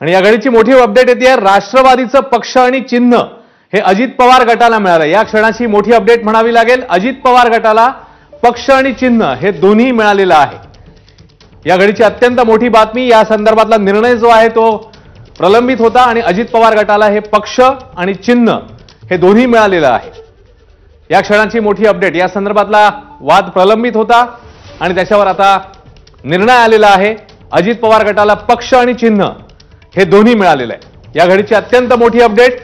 आणि या घडीची मोठी अपडेट येते, राष्ट्रवादीचं पक्ष आणि चिन्ह हे अजित पवार गटाला मिळालं। या क्षणाची मोठी अपडेट म्हणावी लागेल। अजित पवार गटाला पक्ष आणि चिन्ह हे दोन्ही मिळालेलं आहे। या घडीची अत्यंत मोठी बातमी, या संदर्भातला निर्णय जो आहे तो प्रलंबित होता आणि अजित पवार गटाला हे पक्ष आणि चिन्ह हे दोन्ही मिळालेलं आहे। या क्षणाची मोठी अपडेट, या संदर्भातला वाद प्रलंबित होता आणि त्याच्यावर आता निर्णय आलेला आहे। अजित पवार गटाला पक्ष आणि चिन्ह हे दोन्ही मिळालेलं आहे। या घडीची अत्यंत मोठी अपडेट।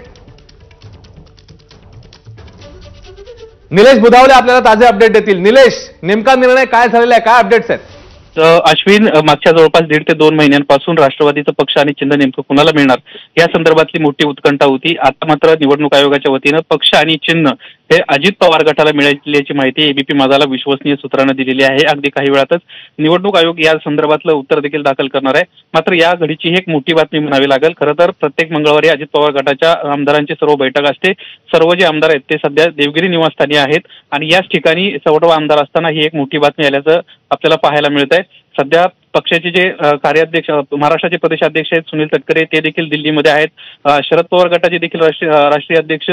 निलेश बुधावले आपल्याला ताजे अपडेट देतील। निलेश, नेमका निर्णय काय झालेला आहे, काय अपडेट्स आहेत? अश्विन, मागच्या जवळपास 1.5 ते 2 महिन्यांपासून राष्ट्रवादीचं पक्ष आणि चिन्ह नेमकं कुणाला मिळणार या संदर्भातली मोठी उत्कंठा होती। आता मात्र निवडणूक आयोगाच्या वतीनं पक्ष आणि चिन्ह हे अजित पवार गटाला मिळाल्याची माहिती एबीपी माझाला विश्वसनीय सूत्रांना दिलेली आहे। अगदी काही वेळातच निवडणूक आयोग या संदर्भातलं उत्तर देखील दाखल करणार आहे। मात्र या घडीची ही एक मोठी बातमी म्हणावी लागेल। खरं तर प्रत्येक मंगळवारी अजित पवार गटाच्या आमदारांची सर्व बैठक असते। सर्व जे आमदार आहेत ते सध्या देवगिरी निवासस्थानी आहेत आणि याच ठिकाणी सर्व आमदार असताना ही एक मोठी बातमी आल्याचं आपल्याला पाहायला मिळत आहे। सध्या पक्षाचे जे कार्याध्यक्ष, महाराष्ट्राचे प्रदेशाध्यक्ष आहेत सुनील तटकरे, ते देखील दिल्लीमध्ये आहेत। शरद पवार गटाचे देखील राष्ट्रीय अध्यक्ष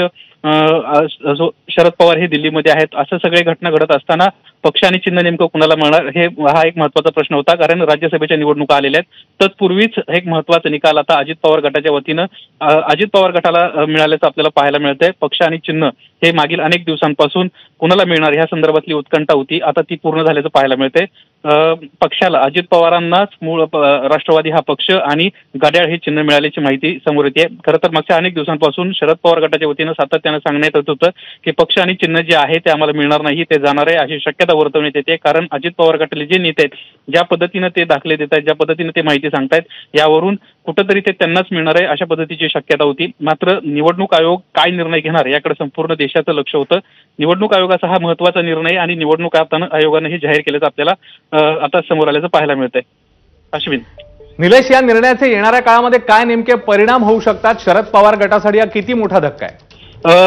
शरद पवार हे दिल्लीमध्ये आहेत। असं सगळे घटना घडत असताना पक्ष आणि चिन्ह नेमकं कुणाला मिळणार हा एक महत्त्वाचा प्रश्न होता, कारण राज्यसभेच्या निवडणुका आलेल्या आहेत। तत्पूर्वीच एक महत्त्वाचा निकाल आता अजित पवार गटाच्या वतीनं अजित पवार गटाला मिळाल्याचं आपल्याला पाहायला मिळतंय। पक्ष आणि चिन्ह हे मागील अनेक दिवसांपासून कुणाला मिळणार ह्या संदर्भातली उत्कंठा होती, आता ती पूर्ण झाल्याचं पाहायला मिळतंय। पक्षाला अजित पवारांनाच मूळ राष्ट्रवादी हा पक्ष आणि घड्याळ हे चिन्ह मिळाल्याची माहिती समोर येते। खरं तर मागच्या अनेक दिवसांपासून शरद पवार गटाच्या वतीनं सातत्यानं सांगण्यात येत होतं की पक्ष आणि चिन्ह जे आहे ते आम्हाला मिळणार नाही, ते जाणार आहे अशी शक्यता वर्तवण्यात येते। कारण अजित पवार गटाले जे नेते आहेत, ज्या पद्धतीनं ते दाखले देत आहेत, ज्या पद्धतीनं ते माहिती सांगतायत, यावरून कुठंतरी ते त्यांनाच मिळणार आहे अशा पद्धतीची शक्यता होती। मात्र निवडणूक आयोग काय निर्णय घेणार याकडे संपूर्ण देशाचं लक्ष होतं। निवडणूक आयोगाचा हा महत्त्वाचा निर्णय आणि निवडणूक आयोगानं हे जाहीर केल्याचं आपल्याला आता समोर आल्याचं पाहायला मिळतंय। अश्विन, निलेश, या निर्णयाचे येणाऱ्या काळामध्ये काय नेमके परिणाम होऊ शकतात? शरद पवार गटासाठी हा किती मोठा धक्का आहे?